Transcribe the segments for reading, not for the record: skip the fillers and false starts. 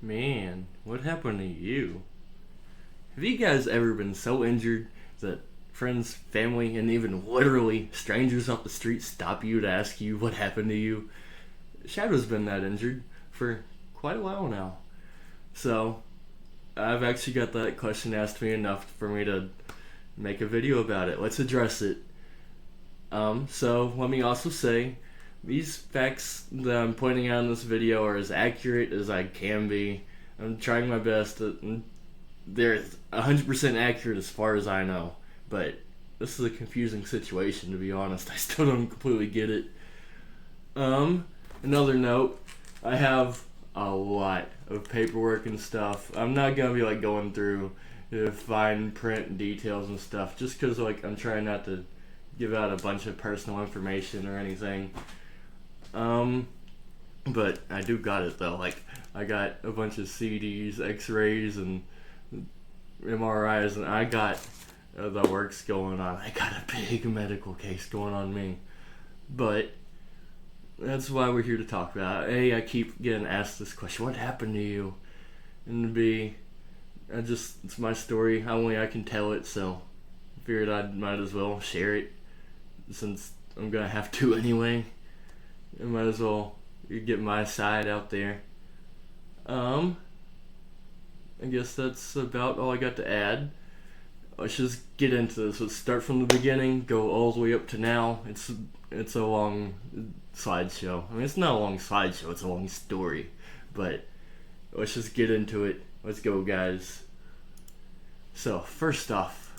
Man, what happened to you? Have you guys ever been so injured that friends, family, and even literally strangers off the street stop you to ask you what happened to you? Shadow's been that injured for quite a while now. So, I've actually got that question asked me enough for me to make a video about it. Let's address it. So let me also say, these facts that I'm pointing out in this video are as accurate as I can be. I'm trying my best. They're 100% accurate as far as I know, but this is a confusing situation, to be honest. I still don't completely get it. Another note, I have a lot of paperwork and stuff. I'm not gonna be like going through fine print details and stuff, just because like I'm trying not to give out a bunch of personal information or anything. Um, but I do got it though. Like I got a bunch of CDs, X-rays, and MRIs, and I got the works going on. I got a big medical case going on me. But that's why we're here to talk about it. A, I keep getting asked this question: what happened to you? And B, it's my story. Only I can tell it, so I figured I might as well share it since I'm gonna have to anyway. I might as well get my side out there. Um, I guess that's about all I got to add. Let's just get into this. Let's start from the beginning, go all the way up to now. It's a long slideshow. I mean, it's not a long slideshow. It's a long story, but let's just get into it. Let's go, guys. So first off,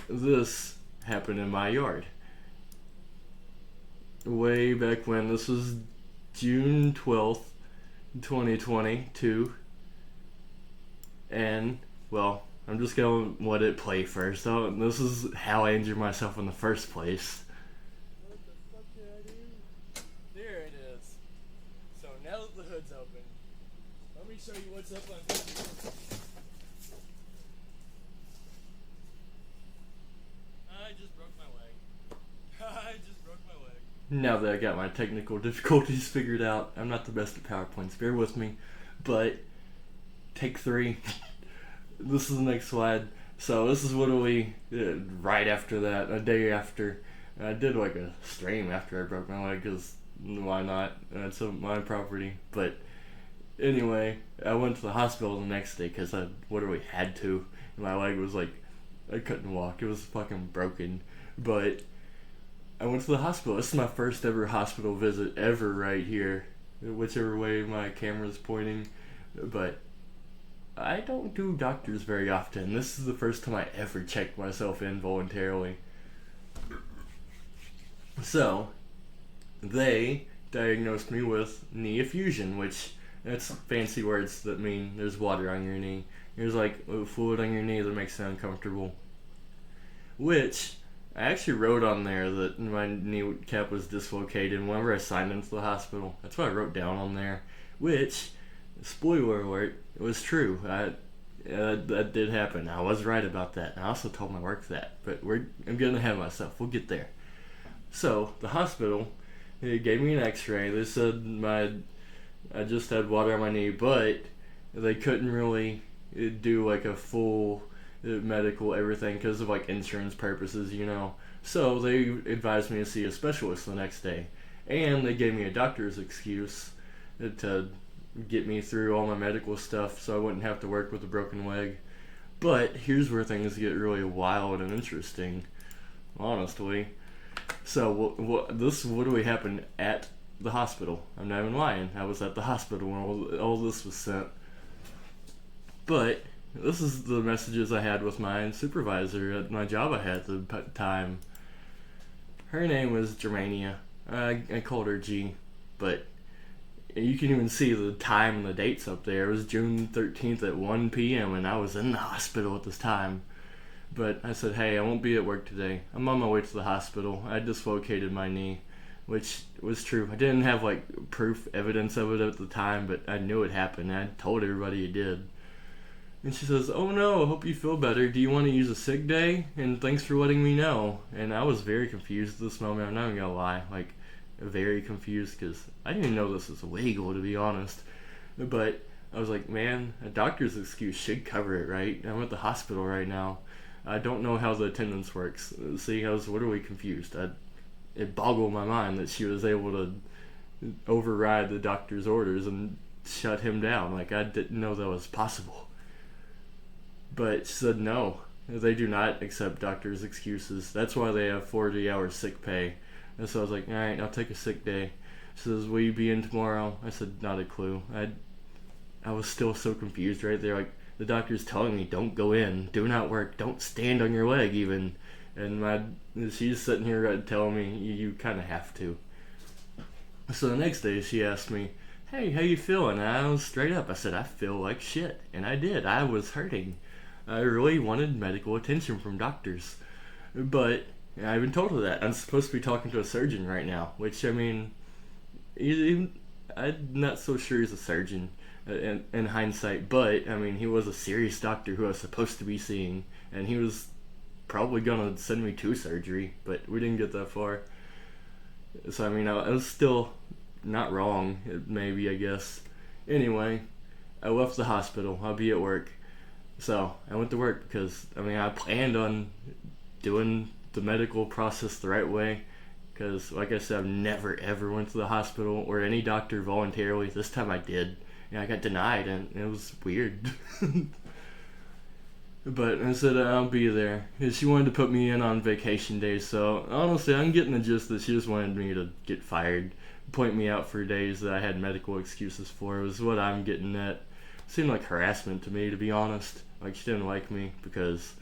this happened in my yard. Way back when. This was June 12th, 2022. And, well, I'm just gonna let it play first. So, this is how I injured myself in the first place. What the fuck did I do? There it is. So now that the hood's open, let me show you what's up on video. I just broke my leg. I just broke my leg. Now that I got my technical difficulties figured out, I'm not the best at PowerPoints, bear with me. But, take 3. This is the next slide. So this is literally right after that, a day after. I did like a stream after I broke my leg, because why not? It's my property. But anyway, I went to the hospital the next day because I literally had to. My leg was like, I couldn't walk. It was fucking broken. But I went to the hospital. This is my first ever hospital visit ever right here, whichever way my camera's pointing. But I don't do doctors very often. This is the first time I ever checked myself in voluntarily. So, they diagnosed me with knee effusion, which that's fancy words that mean there's water on your knee. There's like fluid on your knee that makes it uncomfortable. Which I actually wrote on there that my kneecap was dislocated whenever I signed into the hospital. That's what I wrote down on there. Which, spoiler alert, it was true. That did happen. I was right about that. And I also told my work that. But I'm getting ahead of myself. We'll get there. So, the hospital, they gave me an x-ray. They said I just had water on my knee, but they couldn't really do like a full medical everything because of like insurance purposes, you know. So they advised me to see a specialist the next day, and they gave me a doctor's excuse to get me through all my medical stuff so I wouldn't have to work with a broken leg. But here's where things get really wild and interesting, honestly. So this literally happened at the hospital. I'm not even lying. I was at the hospital when all this was sent. But this is the messages I had with my supervisor at my job I had at the time. Her name was Germania. I called her G, but you can even see the time and the dates up there. It was June 13th at 1 p.m. and I was in the hospital at this time. But I said, hey, I won't be at work today. I'm on my way to the hospital. I dislocated my knee, which was true. I didn't have like proof, evidence of it at the time, but I knew it happened. I told everybody it did. And she says, oh no, I hope you feel better. Do you want to use a sick day? And thanks for letting me know. And I was very confused at this moment. I'm not even going to lie. Like, very confused because I didn't even know this was illegal, to be honest. But I was like, man, a doctor's excuse should cover it, right? I'm at the hospital right now. I don't know how the attendance works. See, I was literally confused. It boggled my mind that she was able to override the doctor's orders and shut him down. Like, I didn't know that was possible. But she said no. They do not accept doctors' excuses. That's why they have 40 hours sick pay. And so I was like, alright, I'll take a sick day. She says, will you be in tomorrow? I said, not a clue. I was still so confused right there. Like, the doctor's telling me, don't go in, do not work, don't stand on your leg even. And she's sitting here telling me, you kind of have to. So the next day she asked me, hey, how you feeling? And I was straight up. I said, I feel like shit. And I did. I was hurting. I really wanted medical attention from doctors. But I've been told that. I'm supposed to be talking to a surgeon right now, which, I mean, I'm not so sure he's a surgeon in hindsight, but I mean, he was a serious doctor who I was supposed to be seeing, and he was probably gonna send me to surgery, but we didn't get that far. So I mean, I was still not wrong, maybe, I guess. Anyway, I left the hospital. I'll be at work. So I went to work because, I mean, I planned on doing the medical process the right way. Because, like I said, I've never ever went to the hospital or any doctor voluntarily. This time I did. And I got denied, and it was weird. But I said I'll be there. And she wanted to put me in on vacation days, so honestly, I'm getting the gist that she just wanted me to get fired. Point me out for days that I had medical excuses for, was what I'm getting at. It seemed like harassment to me, to be honest. Like, she didn't like me, because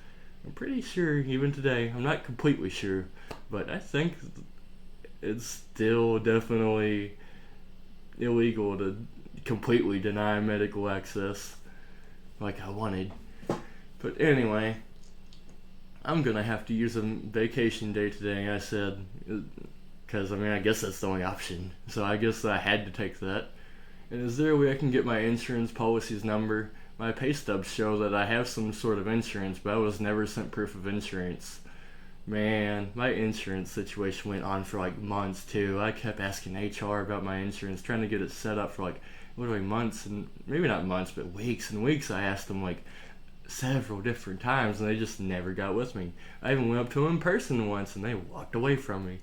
I'm pretty sure, even today, I'm not completely sure, but I think it's still definitely illegal to completely deny medical access like I wanted. But anyway, I'm gonna have to use a vacation day today, I said, because I mean, I guess that's the only option, so I guess I had to take that. And is there a way I can get my insurance policy's number? My pay stubs show that I have some sort of insurance, but I was never sent proof of insurance. Man, my insurance situation went on for like months too. I kept asking HR about my insurance, trying to get it set up for like literally months, and maybe not months, but weeks and weeks. I asked them like several different times, and they just never got with me. I even went up to them in person once, and they walked away from me.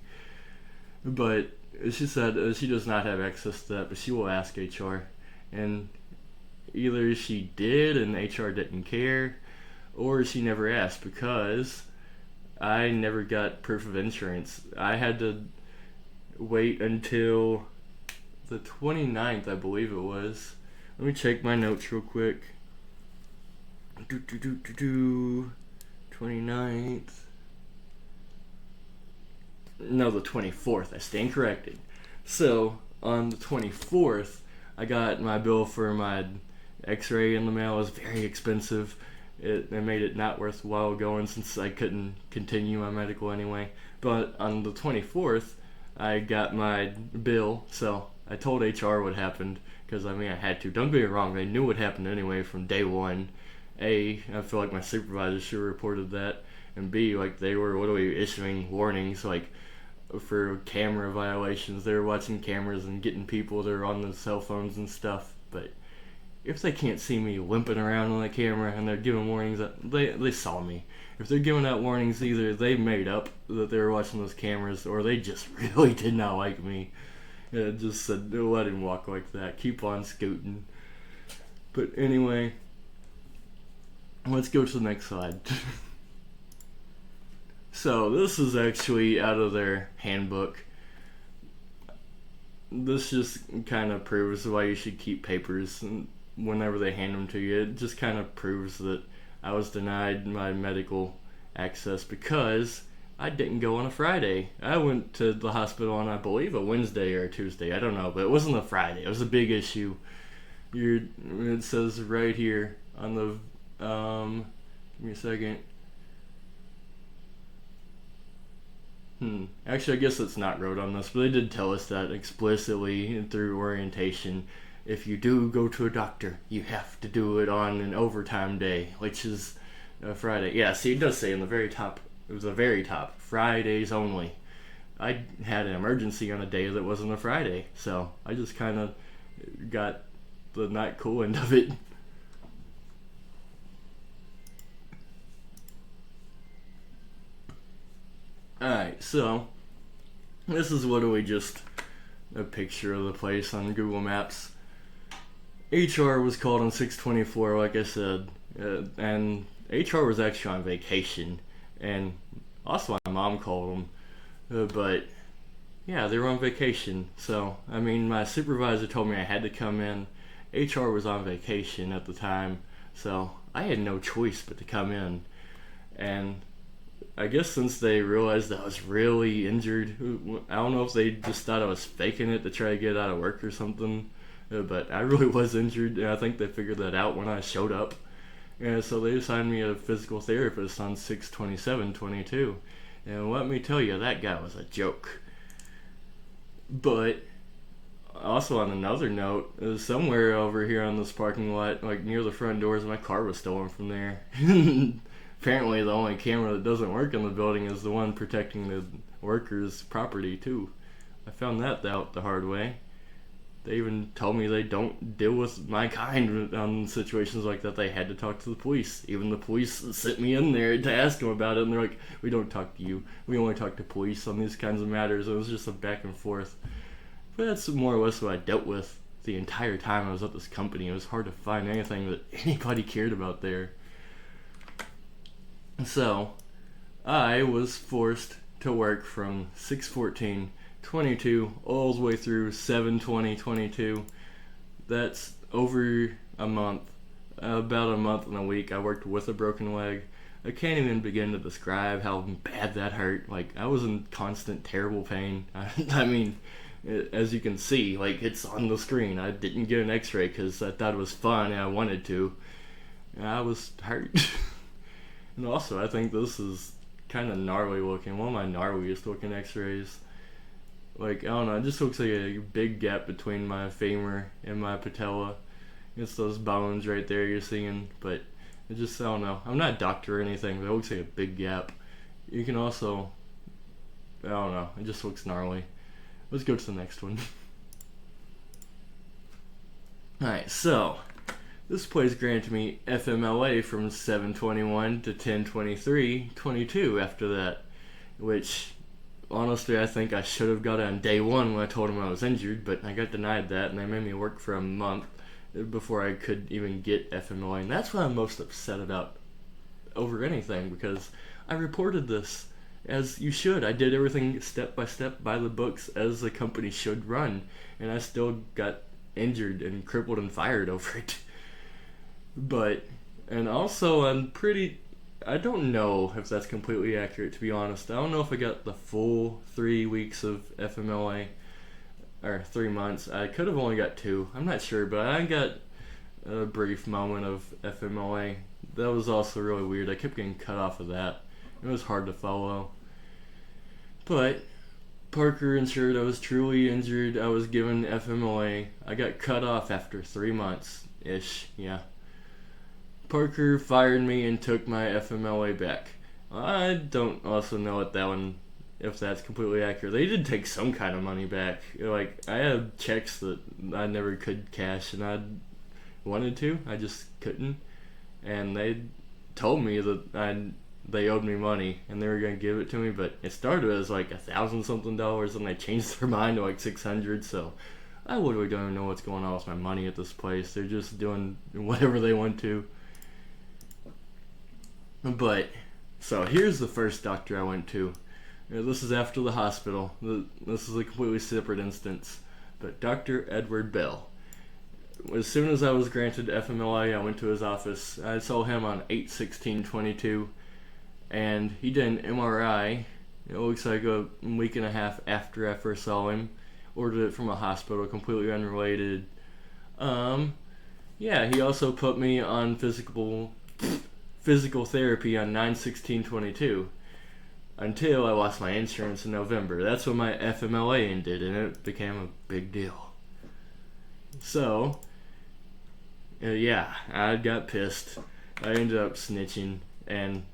But she said she does not have access to that, but she will ask HR. And either she did and HR didn't care, or she never asked, because I never got proof of insurance. I had to wait until the 29th, I believe it was. Let me check my notes real quick. 29th. No, the 24th. I stand corrected. So, on the 24th, I got my bill for my x-ray in the mail. It was very expensive. It made it not worthwhile going, since I couldn't continue my medical anyway. But on the 24th, I got my bill, so I told HR what happened, because I mean, I had to. Don't get me wrong, they knew what happened anyway from day one. A, I feel like my supervisor should have reported that, and B, like, they were literally issuing warnings, like, for camera violations. They were watching cameras and getting people that are on the cell phones and stuff. But if they can't see me limping around on the camera and they're giving warnings, they saw me. If they're giving out warnings, either they made up that they were watching those cameras, or they just really did not like me. It just said, let him walk like that, keep on scooting. But anyway, let's go to the next slide. So this is actually out of their handbook. This just kind of proves why you should keep papers whenever they hand them to you. It just kind of proves that I was denied my medical access because I didn't go on a Friday. I went to the hospital on, I believe, a Wednesday or a Tuesday. I don't know, but it wasn't a Friday. It was a big issue. It says right here on the, give me a second. Actually, I guess it's not wrote on this, but they did tell us that explicitly through orientation. If you do go to a doctor, you have to do it on an overtime day, which is a Friday. Yeah, see, it does say in the very top, it was the very top, Fridays only. I had an emergency on a day that wasn't a Friday, so I just kind of got the not cool end of it. Alright, so this is literally just a picture of the place on Google Maps. HR was called on 6/24, like I said, and HR was actually on vacation, and also my mom called them, but yeah, they were on vacation. So I mean, my supervisor told me I had to come in. HR was on vacation at the time, so I had no choice but to come in. And I guess since they realized that I was really injured, I don't know if they just thought I was faking it to try to get out of work or something, but I really was injured, and I think they figured that out when I showed up. And so they assigned me a physical therapist on 6/27/22, and let me tell you, that guy was a joke. But also on another note, somewhere over here on this parking lot, like near the front doors, my car was stolen from there. Apparently the only camera that doesn't work in the building is the one protecting the workers' property too. I found that out the hard way. They even told me they don't deal with my kind on situations like that. They had to talk to the police. Even the police sent me in there to ask them about it, and they're like, we don't talk to you. We only talk to police on these kinds of matters. It was just a back and forth. But that's more or less what I dealt with the entire time I was at this company. It was hard to find anything that anybody cared about there. So, I was forced to work from 6/14/22 all the way through 7/20/22. That's over a month, about a month and a week. I worked with a broken leg. I can't even begin to describe how bad that hurt. Like, I was in constant terrible pain. I mean, as you can see, like, it's on the screen. I didn't get an x-ray because I thought it was fun and I wanted to. I was hurt. And also, I think this is kind of gnarly looking. One of my gnarliest looking x-rays. Like, I don't know, it just looks like a big gap between my femur and my patella. It's those bones right there you're seeing, but it just, I don't know. I'm not a doctor or anything, but it looks like a big gap. You can also, I don't know, it just looks gnarly. Let's go to the next one. Alright, so this place granted me FMLA from 7/21 to 10/23/22 after that, which honestly I think I should have got it on day one when I told them I was injured, but I got denied that and they made me work for a month before I could even get FMLA, and that's what I'm most upset about over anything, because I reported this as you should. I did everything step by step by the books as the company should run, and I still got injured and crippled and fired over it. But, and also I don't know if that's completely accurate, to be honest. I don't know if I got the full 3 weeks of FMLA, or 3 months. I could have only got 2. I'm not sure, but I got a brief moment of FMLA. That was also really weird. I kept getting cut off of that. It was hard to follow. But Parker ensured I was truly injured. I was given FMLA. I got cut off after 3 months-ish, yeah. Parker fired me and took my FMLA back. I don't also know if that's completely accurate. They did take some kind of money back. Like, I had checks that I never could cash, and I wanted to, I just couldn't. And they told me that they owed me money and they were gonna give it to me, but it started as like $1,000-something, and they changed their mind to like $600. So I literally don't even know what's going on with my money at this place. They're just doing whatever they want to. But so here's the first doctor I went to. This is after the hospital. This is a completely separate instance. But Dr. Edward Bell. As soon as I was granted FMLA, I went to his office. I saw him on 8/16/22, and he did an MRI. It looks like a week and a half after I first saw him. Ordered it from a hospital, completely unrelated. Yeah, he also put me on physical therapy on 9/16/22 until I lost my insurance in November. That's when my FMLA ended, and it became a big deal. So, yeah, I got pissed. I ended up snitching, and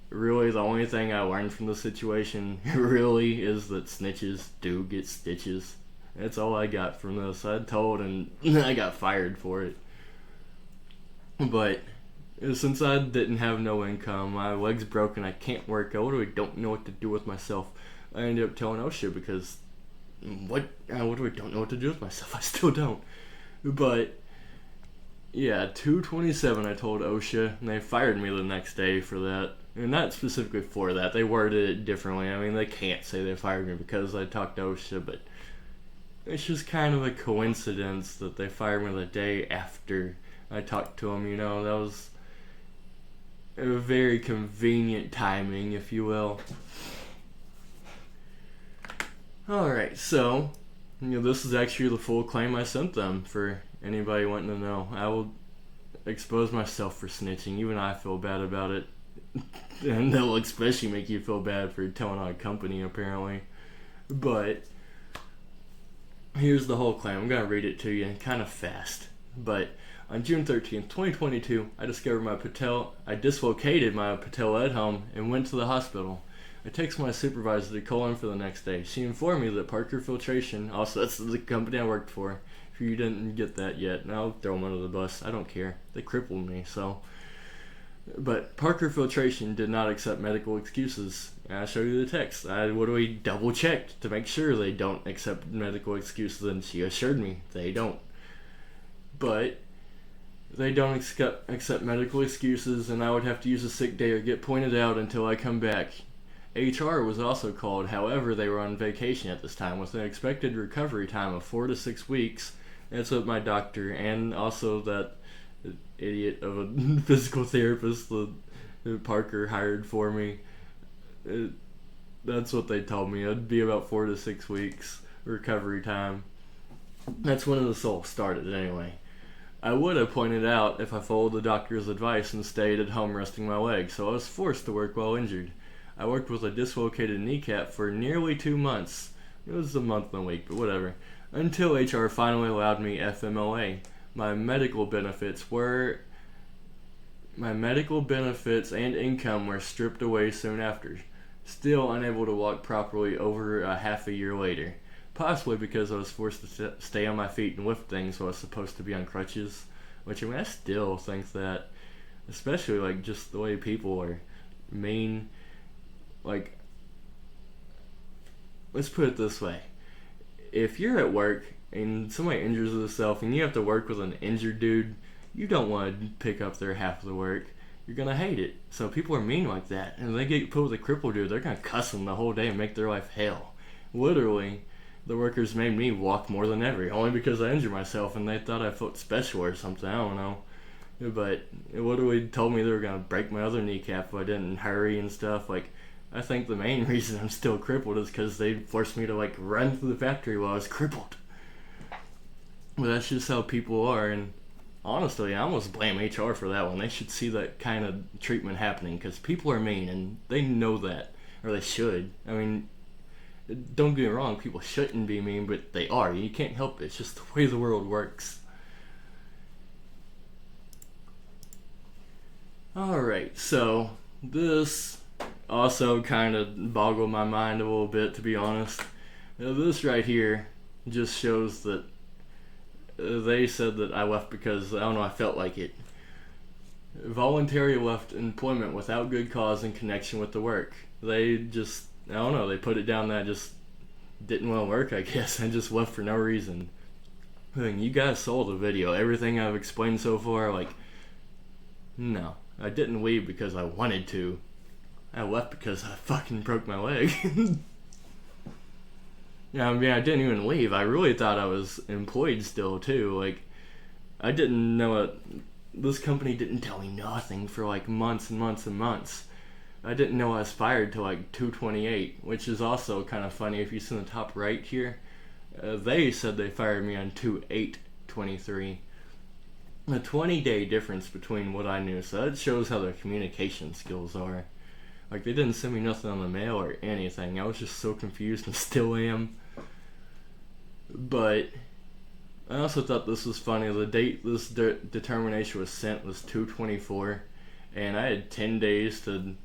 really the only thing I learned from the situation really is that snitches do get stitches. That's all I got from this. I told and I got fired for it. But since I didn't have no income, my leg's broken, I can't work, I literally don't know what to do with myself. I ended up telling OSHA because I literally don't know what to do with myself. I still don't. But yeah, 227 I told OSHA, and they fired me the next day for that. And not specifically for that, they worded it differently. I mean, they can't say they fired me because I talked to OSHA, but it's just kind of a coincidence that they fired me the day after I talked to them, that was a very convenient timing, if you will. Alright, so, this is actually the full claim I sent them for anybody wanting to know. I will expose myself for snitching, even I feel bad about it. And they'll especially make you feel bad for telling on a company, apparently. But here's the whole claim. I'm going to read it to you kind of fast. But on June 13th, 2022, I dislocated my patella at home and went to the hospital. I text my supervisor to call in for the next day. She informed me that Parker Filtration, also that's the company I worked for, if you didn't get that yet, and I'll throw them under the bus, I don't care. They crippled me, so. But Parker Filtration did not accept medical excuses. And I'll show you the text. I literally double checked to make sure they don't accept medical excuses, and she assured me they don't. But they don't accept medical excuses, and I would have to use a sick day or get pointed out until I come back. HR was also called, however they were on vacation at this time with an expected recovery time of 4 to 6 weeks. That's what my doctor and also that idiot of a physical therapist that Parker hired for me, that's what they told me. It'd be about 4 to 6 weeks recovery time. That's when the assault started anyway. I would have pointed out if I followed the doctor's advice and stayed at home resting my leg, so I was forced to work while injured. I worked with a dislocated kneecap for nearly 2 months. It was a month and a week, but whatever. Until HR finally allowed me FMLA. My medical benefits and income were stripped away soon after. Still unable to walk properly over a half a year later. Possibly because I was forced to stay on my feet and lift things while I was supposed to be on crutches. Which, I still think that, especially, just the way people are mean. Let's put it this way. If you're at work and somebody injures themselves and you have to work with an injured dude, you don't want to pick up their half of the work. You're going to hate it. So people are mean like that. And if they get put with a crippled dude, they're going to cuss them the whole day and make their life hell. Literally, the workers made me walk more than ever, only because I injured myself and they thought I felt special or something, I don't know. But it literally told me they were going to break my other kneecap if I didn't hurry and stuff. I think the main reason I'm still crippled is because they forced me to run through the factory while I was crippled. But that's just how people are, and honestly, I almost blame HR for that one. They should see that kind of treatment happening, because people are mean, and they know that, or they should. Don't get me wrong, people shouldn't be mean, but they are. You can't help it. It's just the way the world works. Alright, so this also kind of boggled my mind a little bit, to be honest. This right here just shows that they said that I left because, I don't know, I felt like it. Voluntary left employment without good cause in connection with the work. They just, I don't know, they put it down that I just didn't want to work, I guess. I just left for no reason. You guys saw the video. Everything I've explained so far, no. I didn't leave because I wanted to. I left because I fucking broke my leg. I didn't even leave. I really thought I was employed still, too. I didn't know it. This company didn't tell me nothing for, months and months and months. I didn't know I was fired till, 2/28, which is also kind of funny. If you see in the top right here, they said they fired me on 2/8/23. A 20-day difference between what I knew, so that shows how their communication skills are. They didn't send me nothing on the mail or anything. I was just so confused and still am. But I also thought this was funny. The date this determination was sent was 2/24, and I had 10 days to.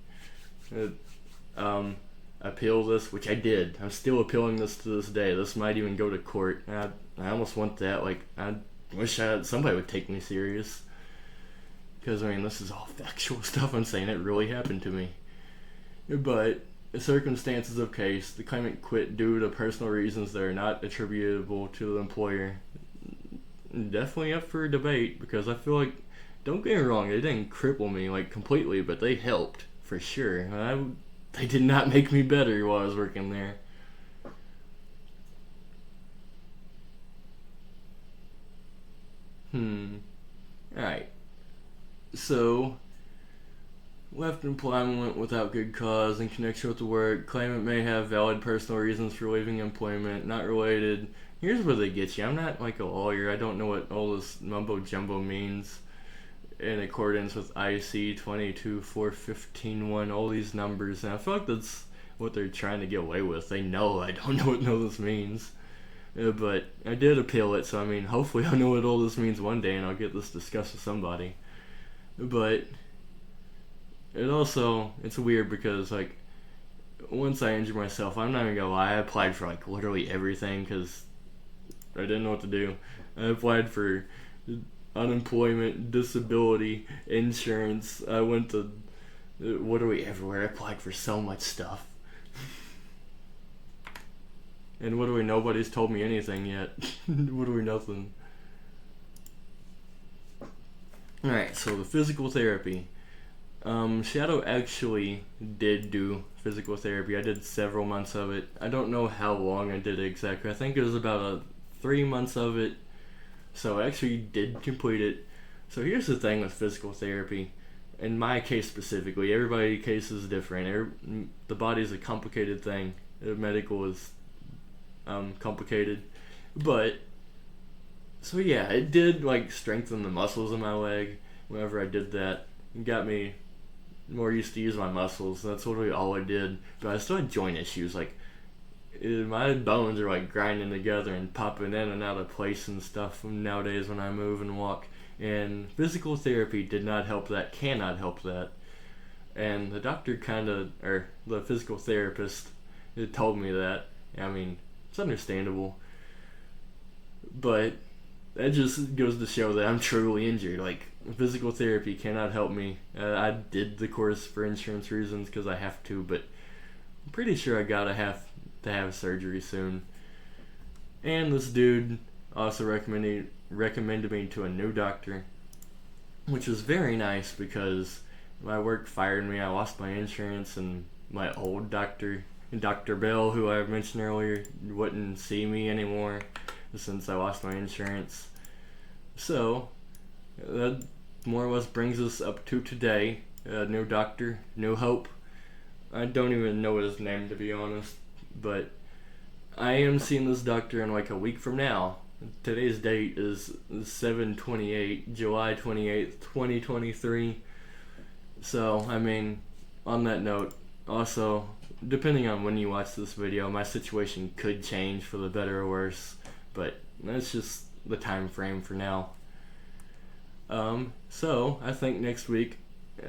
appeal this, which I did. I'm still appealing this to this day. This might even go to court. And I almost want that. Like, I wish somebody would take me serious. Because, I mean, this is all factual stuff I'm saying. It really happened to me. But, the circumstances of case, the claimant quit due to personal reasons that are not attributable to the employer. Definitely up for debate, because I feel like, don't get me wrong, they didn't cripple me, like, completely, but they helped, for sure. They did not make me better while I was working there. Alright. So, left employment without good cause in connection with the work. Claimant may have valid personal reasons for leaving employment, not related. Here's where they get you. I'm not like a lawyer. I don't know what all this mumbo jumbo means. In accordance with IC 224151, all these numbers, and I feel like that's what they're trying to get away with. They know I don't know what all this means. But I did appeal it, so I mean, hopefully I'll know what all this means one day and I'll get this discussed with somebody. But it's weird because, like, once I injured myself, I'm not even gonna lie, I applied for, like, literally everything because I didn't know what to do. I applied for unemployment, disability, insurance. I went to literally everywhere. I applied for so much stuff. And nobody's told me anything yet. Nothing. Alright, so the physical therapy. Shadow actually did do physical therapy. I did several months of it. I don't know how long I did it exactly. I think it was about 3 months of it. So I actually did complete it. So here's the thing with physical therapy. In my case specifically, everybody's case is different. The body is a complicated thing. Medical is complicated. But, so yeah, it did like strengthen the muscles in my leg whenever I did that. It got me more used to use my muscles. That's literally all I did. But I still had joint issues. Like, my bones are like grinding together and popping in and out of place and stuff nowadays when I move and walk. And physical therapy did not help that, cannot help that. And the doctor the physical therapist told me that. I mean, it's understandable. But that just goes to show that I'm truly injured. Like, physical therapy cannot help me. I did the course for insurance reasons because I have to, but I'm pretty sure I gotta have to have surgery soon. And this dude also recommended me to a new doctor, which was very nice because my work fired me. I lost my insurance, and my old doctor, Dr. Bell, who I mentioned earlier, wouldn't see me anymore since I lost my insurance. So that more or less brings us up to today. New doctor, new hope. I don't even know his name, to be honest, but I am seeing this doctor in like a week from now. Today's date is July 28th, 2023. So, I mean, on that note, also, depending on when you watch this video, my situation could change for the better or worse, but that's just the time frame for now. So, I think next week,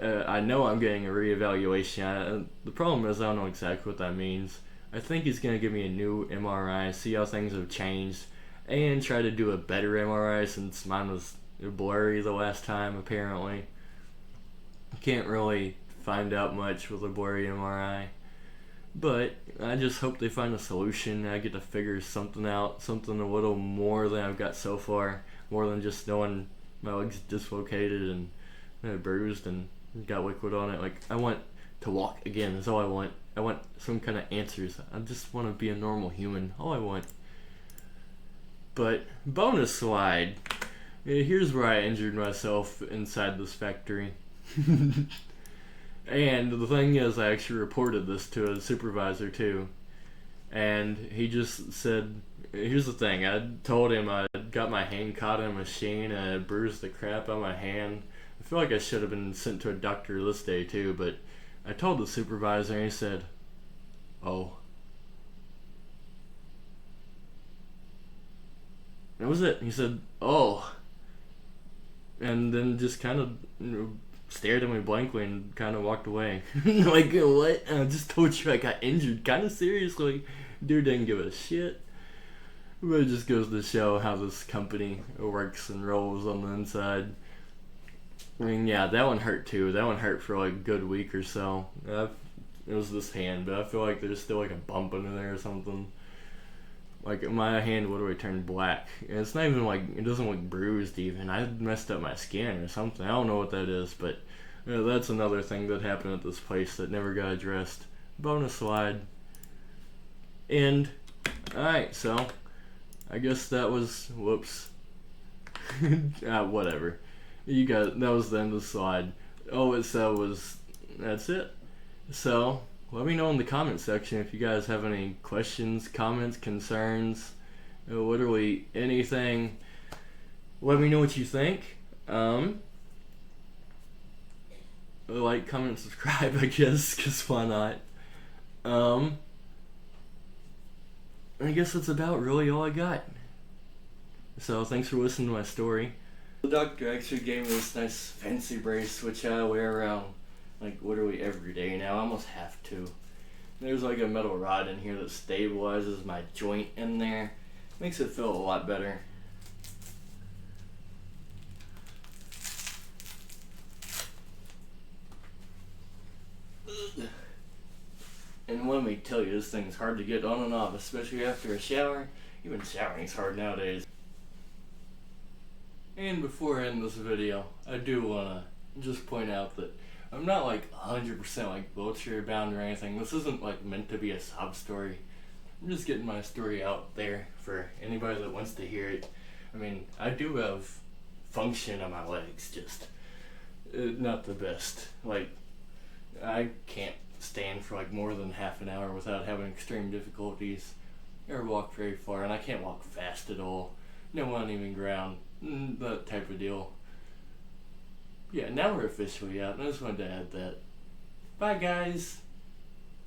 I know I'm getting a reevaluation. The problem is I don't know exactly what that means. I think he's going to give me a new MRI, see how things have changed, and try to do a better MRI since mine was blurry the last time, apparently. Can't really find out much with a blurry MRI. But I just hope they find a solution. I get to figure something out, something a little more than I've got so far, more than just knowing my leg's dislocated and bruised and got liquid on it. Like, I want to walk again. That's all I want. I want some kind of answers. I just want to be a normal human. All I want. But bonus slide. Here's where I injured myself inside this factory. And the thing is, I actually reported this to a supervisor too. And he just said, here's the thing, I told him I got my hand caught in a machine and I bruised the crap out of my hand. I feel like I should have been sent to a doctor this day too, but I told the supervisor and he said, "Oh." That was it. He said, "Oh." And then just kind of stared at me blankly and kind of walked away. Like, what? I just told you I got injured. Kind of seriously. Dude didn't give a shit. But it just goes to show how this company works and rolls on the inside. I mean, yeah, that one hurt too. That one hurt for like a good week or so. It was this hand, but I feel like there's still like a bump under there or something. Like, my hand literally turned black. And it's not even like, it doesn't look bruised even. I messed up my skin or something. I don't know what that is, but that's another thing that happened at this place that never got addressed. Bonus slide. And, alright, so, I guess that was, whoops. Whatever. That was the end of the slide. All it said was, that's it. So, let me know in the comment section if you guys have any questions, comments, concerns, literally anything. Let me know what you think. Like, comment, subscribe, I guess, because why not? I guess that's about really all I got. So, thanks for listening to my story. The doctor actually gave me this nice fancy brace, which I wear around like literally every day now. I almost have to. There's like a metal rod in here that stabilizes my joint in there. Makes it feel a lot better. And let me tell you, this thing's hard to get on and off, especially after a shower. Even showering's hard nowadays. And before I end this video, I do want to just point out that I'm not like 100% like wheelchair bound or anything. This isn't like meant to be a sob story. I'm just getting my story out there for anybody that wants to hear it. I mean, I do have function on my legs, just not the best. Like, I can't stand for like more than half an hour without having extreme difficulties or walk very far, and I can't walk fast at all. No uneven ground, that type of deal. Yeah, now we're officially out, and I just wanted to add that. Bye, guys.